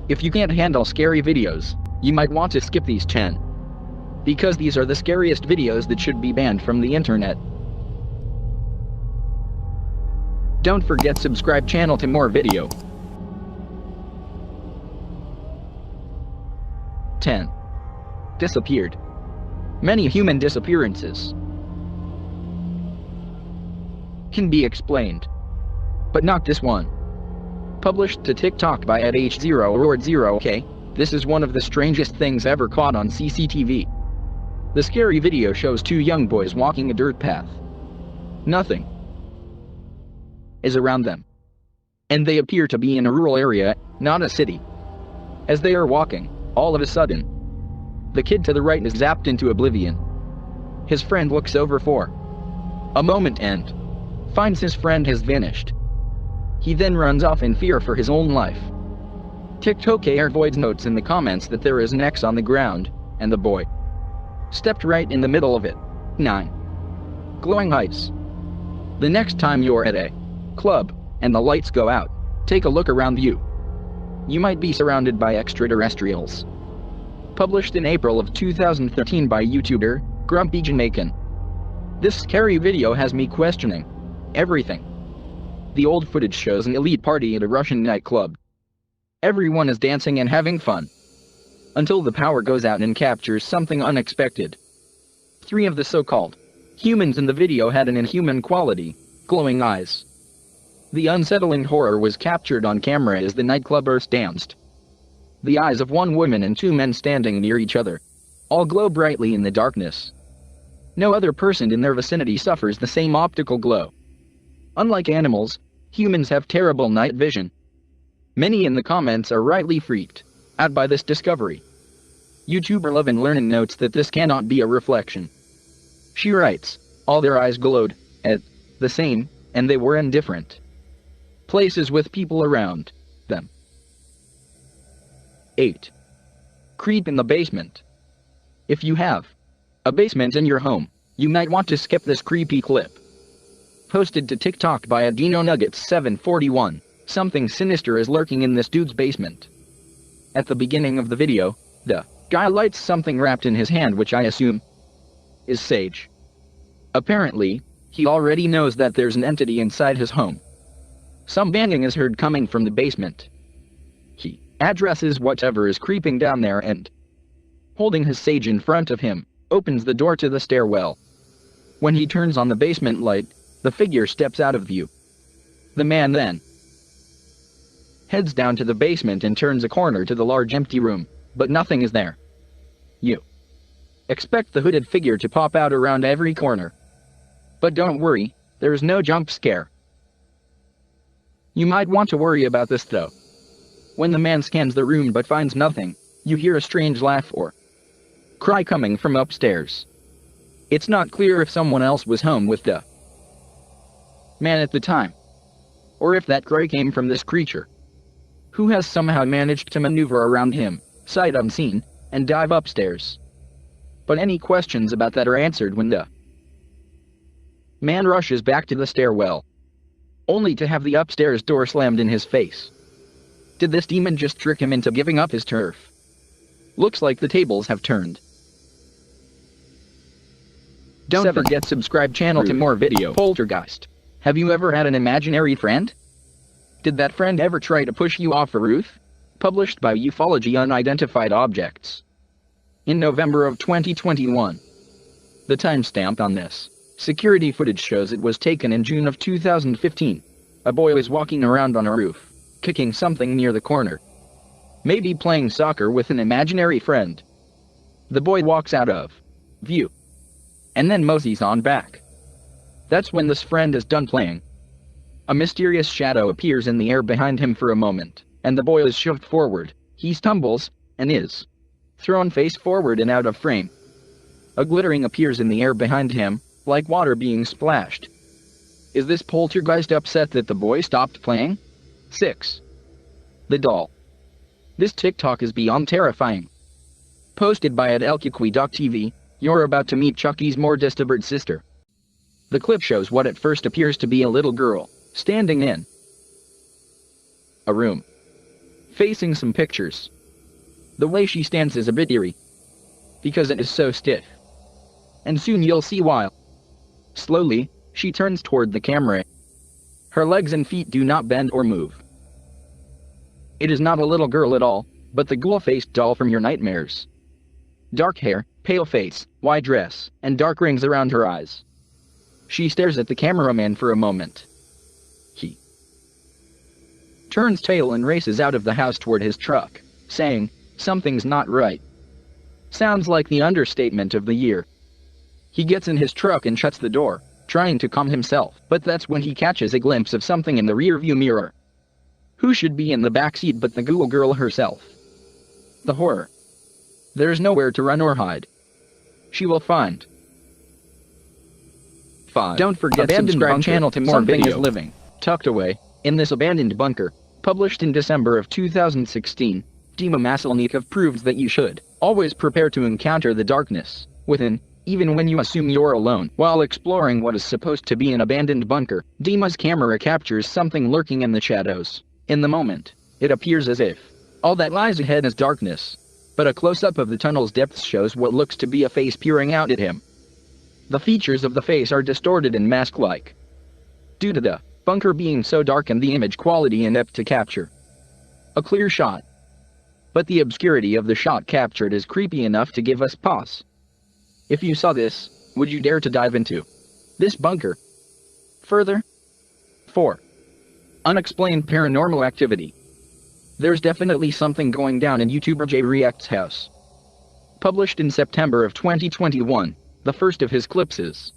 If you can't handle scary videos, you might want to skip these 10. Because these are the scariest videos that should be banned from the internet. Don't forget subscribe channel to more video. 10. Disappeared. Many human disappearances can be explained, but not this one. Published to TikTok by @H0Rord0K, this is one of the strangest things ever caught on CCTV. The scary video shows two young boys walking a dirt path. Nothing is around them, and they appear to be in a rural area, not a city. As they are walking, all of a sudden, the kid to the right is zapped into oblivion. His friend looks over for a moment and finds his friend has vanished. He then runs off in fear for his own life. TikToker Voids notes in the comments that there is an X on the ground, and the boy stepped right in the middle of it. 9. Glowing lights. The next time you're at a club, and the lights go out, take a look around you. You might be surrounded by extraterrestrials. Published in April of 2013 by YouTuber, Grumpy Jamaican. This scary video has me questioning everything. The old footage shows an elite party at a Russian nightclub. Everyone is dancing and having fun, until the power goes out and captures something unexpected. 3 of the so-called humans in the video had an inhuman quality, glowing eyes. The unsettling horror was captured on camera as the nightclubbers danced. The eyes of one woman and 2 men standing near each other all glow brightly in the darkness. No other person in their vicinity suffers the same optical glow. Unlike animals, humans have terrible night vision. Many in the comments are rightly freaked out by this discovery. YouTuber Love and Learning notes that this cannot be a reflection. She writes, all their eyes glowed at the same, and they were in different places with people around them. 8. Creep in the basement. If you have a basement in your home, you might want to skip this creepy clip. Posted to TikTok by Adino Nuggets 741, something sinister is lurking in this dude's basement. At the beginning of the video, the guy lights something wrapped in his hand, which I assume is sage. Apparently, he already knows that there's an entity inside his home. Some banging is heard coming from the basement. He addresses whatever is creeping down there and, holding his sage in front of him, opens the door to the stairwell. When he turns on the basement light, the figure steps out of view. The man then heads down to the basement and turns a corner to the large empty room, but nothing is there. You expect the hooded figure to pop out around every corner. But don't worry, there is no jump scare. You might want to worry about this though. When the man scans the room but finds nothing, you hear a strange laugh or cry coming from upstairs. It's not clear if someone else was home with the man at the time, or if that cry came from this creature, who has somehow managed to maneuver around him, sight unseen, and dive upstairs. But any questions about that are answered when the man rushes back to the stairwell, only to have the upstairs door slammed in his face. Did this demon just trick him into giving up his turf? Looks like the tables have turned. Don't forget subscribe channel to more video. Poltergeist. Have you ever had an imaginary friend? Did that friend ever try to push you off a roof? Published by Ufology Unidentified Objects. In November of 2021. The timestamp on this security footage shows it was taken in June of 2015. A boy was walking around on a roof, kicking something near the corner. Maybe playing soccer with an imaginary friend. The boy walks out of view, and then moseys on back. That's when this friend is done playing. A mysterious shadow appears in the air behind him for a moment, and the boy is shoved forward. He stumbles, and is thrown face forward and out of frame. A glittering appears in the air behind him, like water being splashed. Is this poltergeist upset that the boy stopped playing? 6. The doll. This TikTok is beyond terrifying. Posted by @elkukui.tv, you're about to meet Chucky's more disturbed sister. The clip shows what at first appears to be a little girl, standing in a room facing some pictures. The way she stands is a bit eerie, because it is so stiff. And soon you'll see why. Slowly, she turns toward the camera. Her legs and feet do not bend or move. It is not a little girl at all, but the ghoul-faced doll from your nightmares. Dark hair, pale face, white dress, and dark rings around her eyes. She stares at the cameraman for a moment. He turns tail and races out of the house toward his truck, saying, "Something's not right." Sounds like the understatement of the year. He gets in his truck and shuts the door, trying to calm himself, but that's when he catches a glimpse of something in the rearview mirror. Who should be in the backseat but the ghoul girl herself? The horror. There's nowhere to run or hide. She will find. 5. Don't forget to subscribe channel to more Something video. Is living, tucked away, in this abandoned bunker. Published in December of 2016, Dima Masalnikov proves that you should always prepare to encounter the darkness within, even when you assume you're alone. While exploring what is supposed to be an abandoned bunker, Dima's camera captures something lurking in the shadows. In the moment, it appears as if all that lies ahead is darkness, but a close-up of the tunnel's depths shows what looks to be a face peering out at him. The features of the face are distorted and mask-like, due to the bunker being so dark and the image quality inept to capture a clear shot. But the obscurity of the shot captured is creepy enough to give us pause. If you saw this, would you dare to dive into this bunker further? 4. Unexplained paranormal activity. There's definitely something going down in YouTuber Jay React's house. Published in September of 2021, the first of his clips is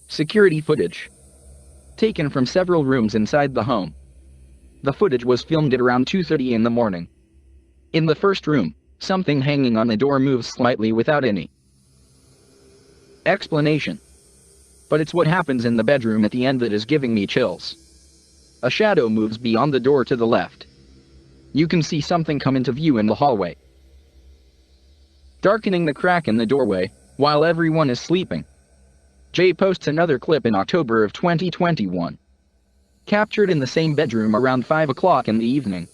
security footage, taken from several rooms inside the home. The footage was filmed at around 2:30 in the morning. In the first room, something hanging on the door moves slightly without any explanation. But it's what happens in the bedroom at the end that is giving me chills. A shadow moves beyond the door to the left. You can see something come into view in the hallway, darkening the crack in the doorway, while everyone is sleeping. Jay posts another clip in October of 2021, captured in the same bedroom around 5 o'clock in the evening.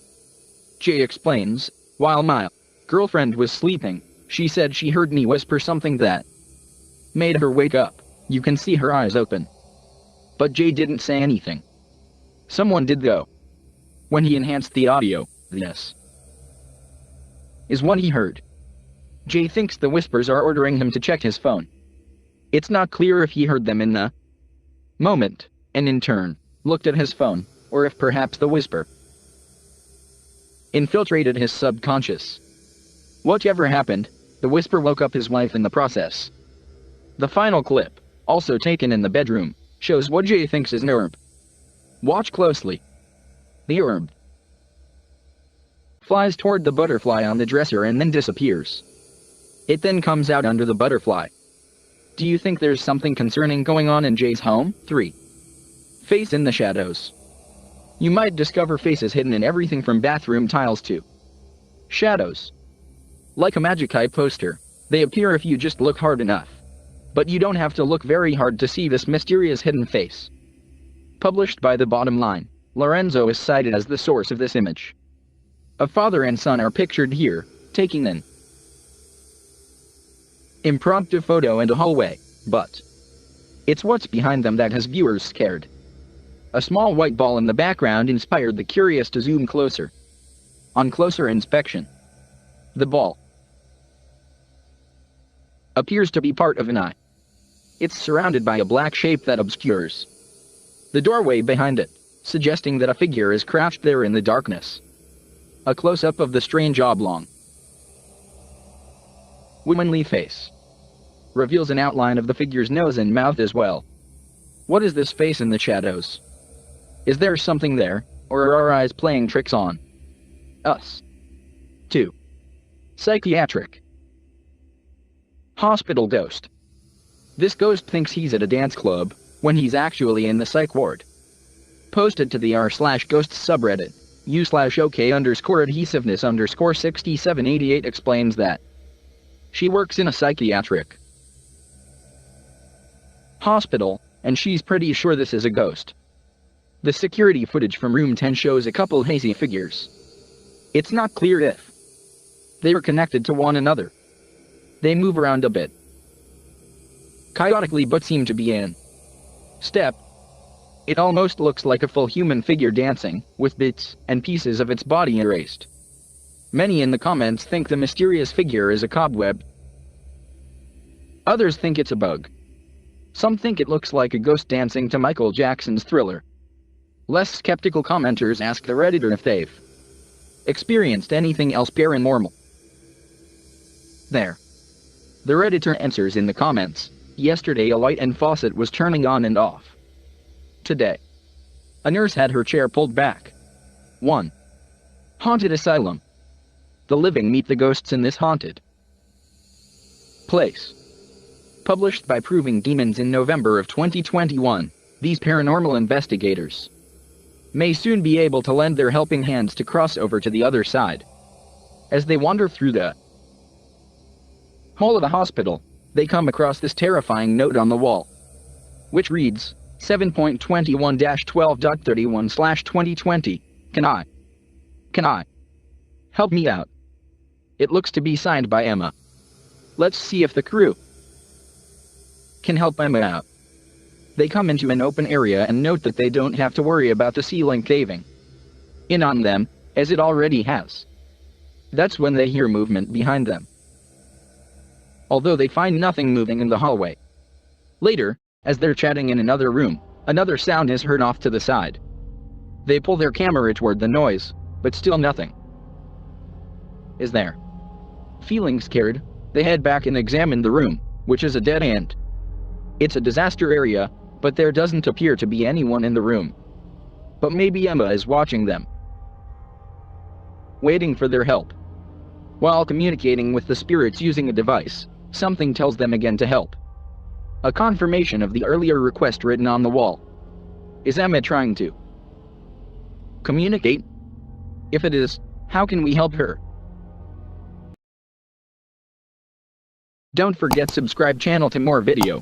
Jay explains, "While my girlfriend was sleeping, she said she heard me whisper something that made her wake up. You can see her eyes open. But Jay didn't say anything. Someone did though. When he enhanced the audio, this is what he heard." Jay thinks the whispers are ordering him to check his phone. It's not clear if he heard them in the moment, and in turn, looked at his phone, or if perhaps the whisper infiltrated his subconscious. Whatever happened, the whisper woke up his wife in the process. The final clip, also taken in the bedroom, shows what Jay thinks is an orb. Watch closely. The orb flies toward the butterfly on the dresser and then disappears. It then comes out under the butterfly. Do you think there's something concerning going on in Jay's home? 3. Face in the shadows. You might discover faces hidden in everything from bathroom tiles to shadows. Like a Magic Eye poster, they appear if you just look hard enough. But you don't have to look very hard to see this mysterious hidden face. Published by The Bottom Line, Lorenzo is cited as the source of this image. A father and son are pictured here, taking an impromptu photo in a hallway, but it's what's behind them that has viewers scared. A small white ball in the background inspired the curious to zoom closer. On closer inspection, the ball appears to be part of an eye. It's surrounded by a black shape that obscures the doorway behind it, suggesting that a figure is crouched there in the darkness. A close-up of the strange oblong, womanly face reveals an outline of the figure's nose and mouth as well. What is this face in the shadows? Is there something there, or are our eyes playing tricks on us? 2. Psychiatric hospital ghost. This ghost thinks he's at a dance club, when he's actually in the psych ward. Posted to the r/ghosts subreddit, u/ok_adhesiveness_6788 explains that she works in a psychiatric hospital, and she's pretty sure this is a ghost. The security footage from room 10 shows a couple hazy figures It's not clear if they are connected to one another. They move around a bit, chaotically, but seem to be in step. It almost looks like a full human figure dancing, with bits and pieces of its body erased. Many in the comments think the mysterious figure is a cobweb. Others think it's a bug. Some think it looks like a ghost dancing to Michael Jackson's Thriller. Less skeptical commenters ask the Redditor if they've experienced anything else paranormal. There. The Redditor answers in the comments. Yesterday a light and faucet was turning on and off. Today, a nurse had her chair pulled back. 1. Haunted asylum. The living meet the ghosts in this haunted place. Published by Proving Demons in November of 2021, these paranormal investigators may soon be able to lend their helping hands to cross over to the other side. As they wander through the hall of the hospital, they come across this terrifying note on the wall, which reads, 7.21-12.31/2020, Can I help me out? It looks to be signed by Emma. Let's see if the crew can help Emma out. They come into an open area and note that they don't have to worry about the ceiling caving in on them, as it already has. That's when they hear movement behind them, although they find nothing moving in the hallway. Later, as they're chatting in another room, another sound is heard off to the side. They pull their camera toward the noise, but still nothing is there. Feeling scared, they head back and examine the room, which is a dead end. It's a disaster area, but there doesn't appear to be anyone in the room. But maybe Emma is watching them, waiting for their help. While communicating with the spirits using a device, something tells them again to help. A confirmation of the earlier request written on the wall. Is Emma trying to communicate? If it is, how can we help her? Don't forget subscribe channel to more video.